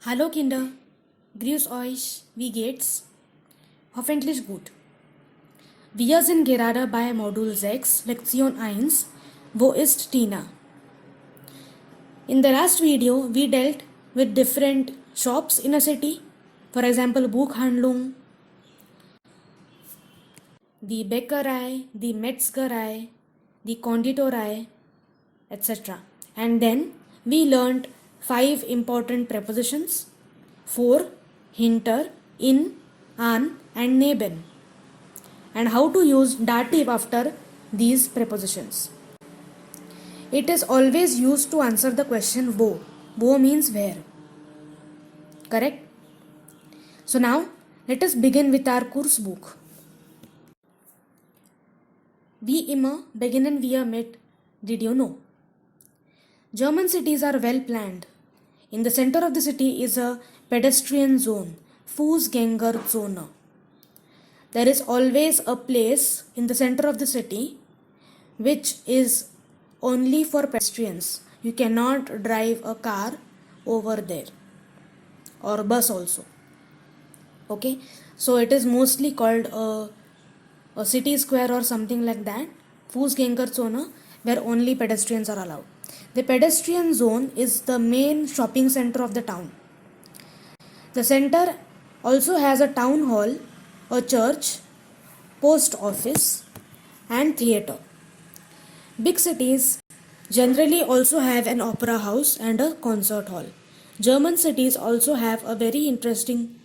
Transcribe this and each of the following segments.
Hallo Kinder, grüß euch, wie geht's? Hoffentlich gut. Wir sind gerade bei Modul 6, Lektion 1, Wo ist Tina? In the last video, we dealt with different shops in a city, for example, Buchhandlung, die Bäckerei, die Metzgerei, die Konditorei, etc. And then we learned 5 important prepositions: vor, hinter, in, an, and neben, and how to use dative after these prepositions. It is always used to answer the question wo. Wo means where. Correct? So now let us begin with our course book. Wie immer beginnen wir mit Did you know? German cities are well planned. In the center of the city is a pedestrian zone, Fußgängerzone. There is always a place in the center of the city which is only for pedestrians. You cannot drive a car over there or bus also. Okay, so it is mostly called a city square or something like that, Fußgängerzone, where only pedestrians are allowed. The pedestrian zone is the main shopping center of the town. The center also has a town hall, a church, post office, and theatre. Big cities generally also have an opera house and a concert hall. German cities also have very interesting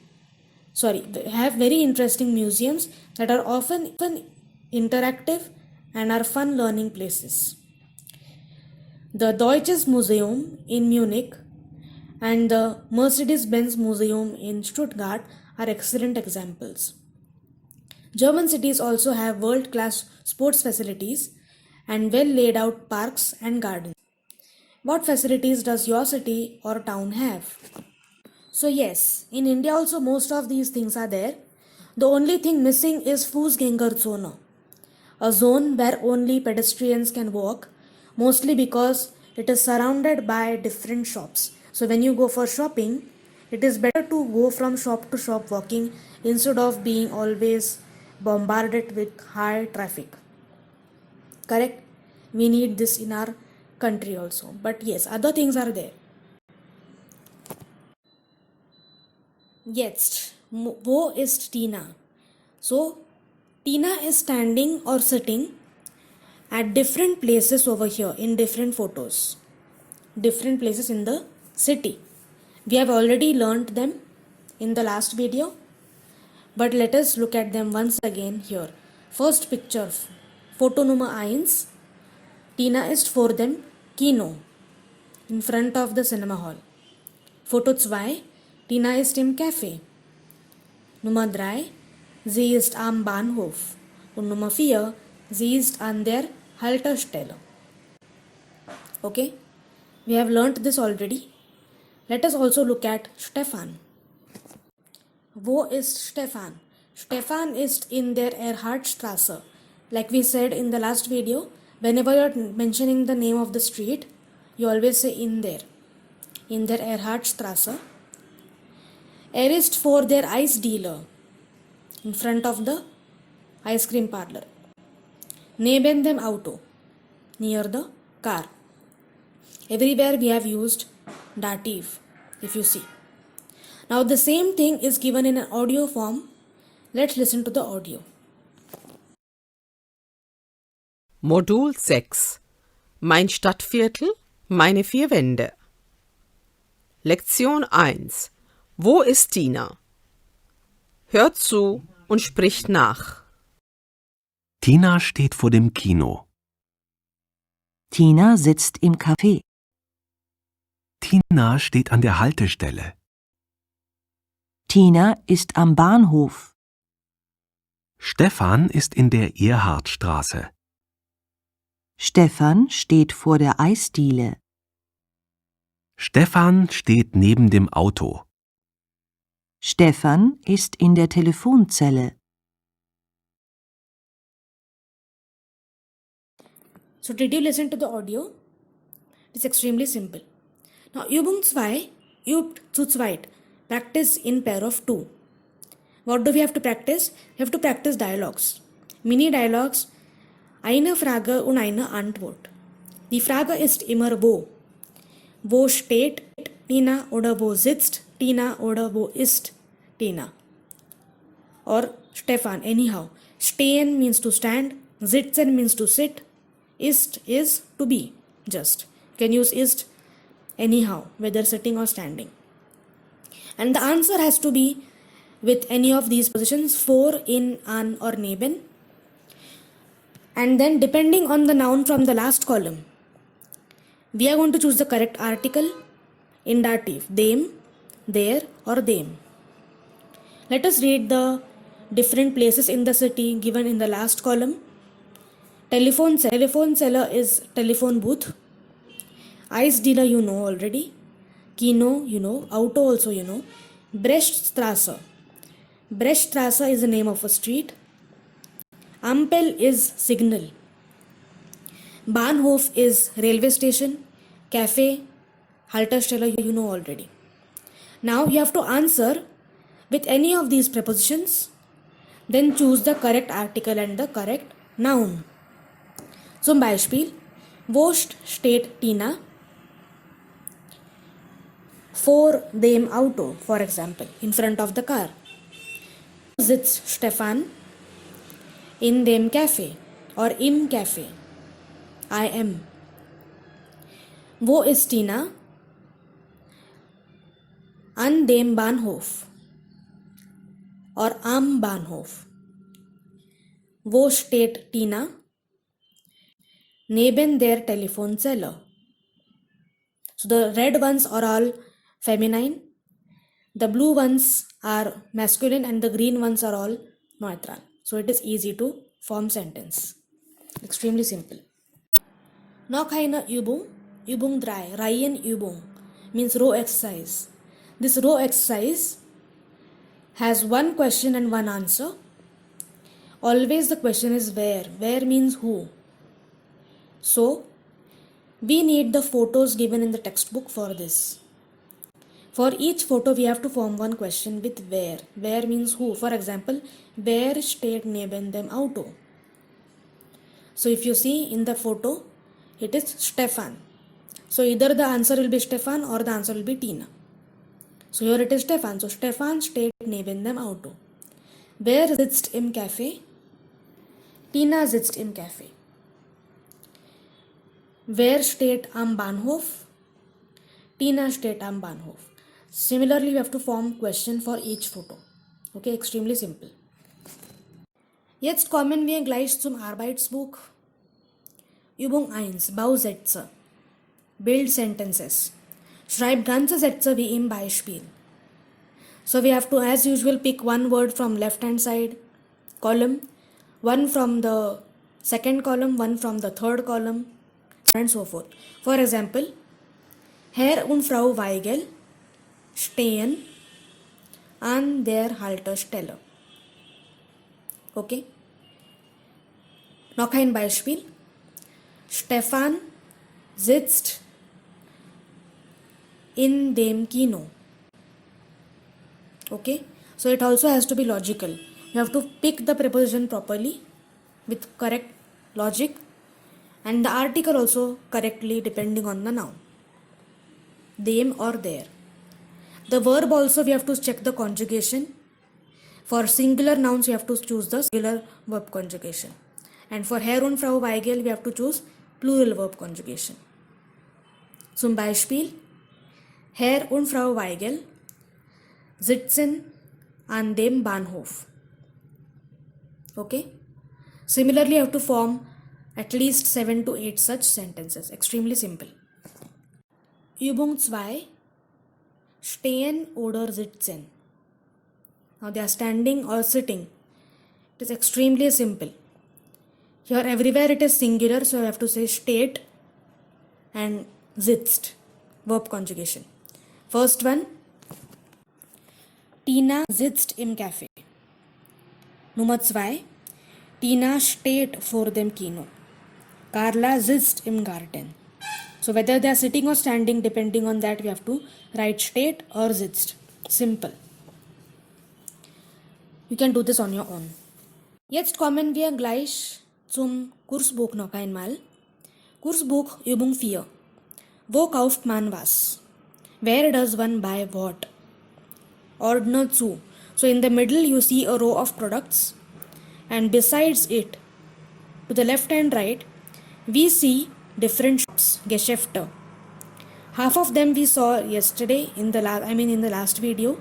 museums that are often interactive and are fun learning places. The Deutsches Museum in Munich and the Mercedes-Benz Museum in Stuttgart are excellent examples. German cities also have world-class sports facilities and well laid out parks and gardens. What facilities does your city or town have? So yes, in India also most of these things are there. The only thing missing is Fußgängerzone, a zone where only pedestrians can walk, mostly because it is surrounded by different shops. So when you go for shopping, it is better to go from shop to shop walking instead of being always bombarded with high traffic. Correct? We need this in our country also. But yes, other things are there. Jetzt, wo ist Tina? So, Tina is standing or sitting at different places over here in different photos. Different places in the city. We have already learnt them in the last video. But let us look at them once again here. First picture, Foto Nummer 1. Tina ist vor dem Kino, in front of the cinema hall. Foto 2. Tina ist im Café. Nummer 3. Sie ist am Bahnhof. Und Nummer 4. Sie ist an der Haltestelle. Okay? We have learnt this already. Let us also look at Stefan. Wo ist Stefan? Stefan ist in der Erhardstraße. Like we said in the last video, whenever you are mentioning the name of the street, you always say in there. In der Erhardstraße. Ist vor der Eisdealer. In front of the ice cream parlor. Neben dem Auto. Near the car. Everywhere we have used dative, if you see. Now the same thing is given in an audio form. Let's listen to the audio. Modul 6. Mein Stadtviertel, meine 4 Wände. Lektion 1. Wo ist Tina? Hört zu und spricht nach. Tina steht vor dem Kino. Tina sitzt im Café. Tina steht an der Haltestelle. Tina ist am Bahnhof. Stefan ist in der Erhardstraße. Stefan steht vor der Eisdiele. Stefan steht neben dem Auto. Stefan ist in der Telefonzelle. So did you listen to the audio? It's extremely simple. Now Übung 2, Übt zu zweit. Practice in pair of two. What do we have to practice? We have to practice dialogues. Mini dialogues. Eine Frage und eine Antwort. Die Frage ist immer wo. Wo steht Tina oder wo sitzt Tina oder wo ist Tina? Or Stefan, anyhow. Stehen means to stand. Sitzen means to sit. Ist is to be. Just. You can use ist anyhow, whether sitting or standing. And the answer has to be with any of these positions, for, in, an, or neben. And then depending on the noun from the last column, we are going to choose the correct article in dative, them, their, or them. Let us read the different places in the city given in the last column. Telephone seller is telephone booth. Ice dealer you know already. Kino you know. Auto also you know. Brechtstrasse. Brechtstrasse is the name of a street. Ampel is signal. Bahnhof is railway station. Cafe, Haltestelle you know already. Now you have to answer with any of these prepositions. Then choose the correct article and the correct noun. Zum Beispiel, wo steht Tina? Vor dem Auto, for example, in front of the car. Sitzt Stefan? In dem Café or im Café. I am. Wo ist Tina? An dem Bahnhof or am Bahnhof. Wo steht Tina? Neben der Telefonzelle. So the red ones are all feminine, the blue ones are masculine, and the green ones are all neutral. So it is easy to form sentence. Extremely simple. Noch eine Übung. Übung 3. Reihenübung means row exercise. This row exercise has one question and one answer. Always the question is where. Where means who. So we need the photos given in the textbook for this. For each photo we have to form one question with where. Where means who. For example, where steht neben dem Auto? So if you see in the photo, it is Stefan. So either the answer will be Stefan or the answer will be Tina. So here it is Stefan. So Stefan steht neben dem Auto. Wer sitzt im Café? Tina sitzt im Café. Wer steht am Bahnhof? Tina steht am Bahnhof. Similarly, we have to form question for each photo. Okay, extremely simple. Jetzt kommen wir gleich zum Arbeitsbuch. Übung 1. Bausätze. Build sentences. Schreib ganze Sätze wie im Beispiel. So we have to, as usual, pick one word from left hand side column, one from the second column, one from the third column, and so forth. For example, Herr und Frau Weigel stehen an der Haltestelle. Okay? Noch ein Beispiel. Stefan sitzt in dem Kino. Okay? So it also has to be logical. You have to pick the preposition properly with correct logic and the article also correctly depending on the noun. Them or their. The verb also we have to check the conjugation. For singular nouns we have to choose the singular verb conjugation. And for Herr und Frau Weigel we have to choose plural verb conjugation. Zum Beispiel, Herr und Frau Weigel sitzen an dem Bahnhof. Okay? Similarly, you have to form at least 7 to 8 such sentences. Extremely simple. Übung 2. Stehen oder sitzen. Now they are standing or sitting. It is extremely simple. Here everywhere it is singular, so I have to say steht and sitzt. Verb conjugation. First one. Tina sitzt im Café. Nummer 2. Tina steht vor dem Kino. Carla sitzt im Garten. So whether they are sitting or standing, depending on that, we have to write steht or sitzt. Simple. You can do this on your own. Jetzt kommen wir gleich zum Kursbuch noch einmal. Kursbuch Übung 4. Wo kauft man was? Where does one buy what? Ordner zu. So in the middle you see a row of products, and besides it, to the left and right, we see different shops, Geschäfte. Half of them we saw yesterday in the last video.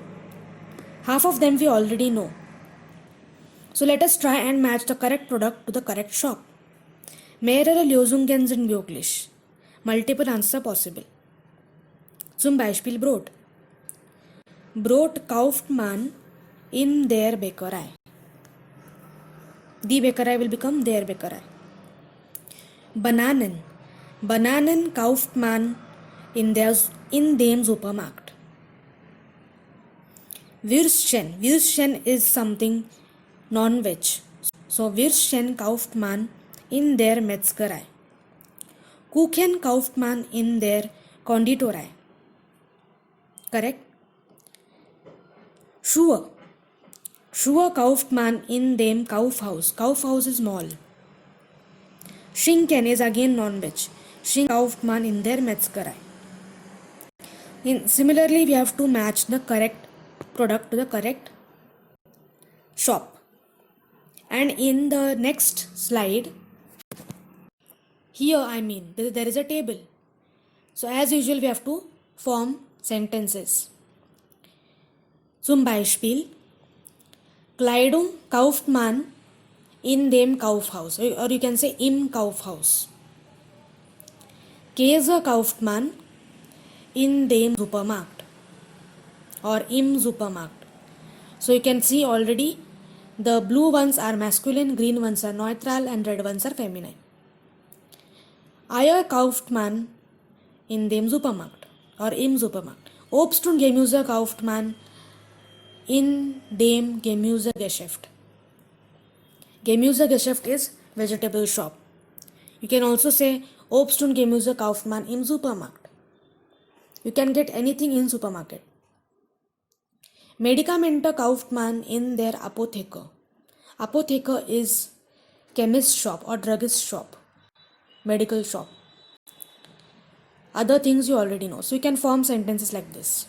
Half of them we already know. So let us try and match the correct product to the correct shop. Mehrere Lösungen sind möglich. Multiple answers possible. Zum Beispiel Brot. Brot kauft man in der Bäckerei. Die Bäckerei will become der Bäckerei. Bananen. Bananen kauft man in dem Supermarkt. Würstchen. Würstchen is something non-veg. So Würstchen kauft man in der Metzgerei. Kuchen kauft man in der Konditorei. Correct? Schuhe. Schuhe kauft man in dem Kaufhaus. Kaufhaus is mall. Schinken is again non-veg. Schinken kauft man in der Metzgerei. Similarly, we have to match the correct product to the correct shop. And in the next slide, here there is a table. So as usual, we have to form sentences. Zum Beispiel, Kleidung kauft man in dem Kaufhaus, or you can say im Kaufhaus. Käse kauft man in dem Supermarkt or im Supermarkt. So you can see already the blue ones are masculine, green ones are neutral, and red ones are feminine. Eier kauft man in dem Supermarkt or im Supermarkt. Obst und Gemüse kauft man in dem Gemüsegeschäft. Gemüsegeschäft is vegetable shop. You can also say Obst und Gemüse kauft man im Supermarkt. You can get anything in supermarket. Medikamente kauft man in der Apotheke. Apotheke is chemist shop or druggist shop, medical shop. Other things you already know. So you can form sentences like this.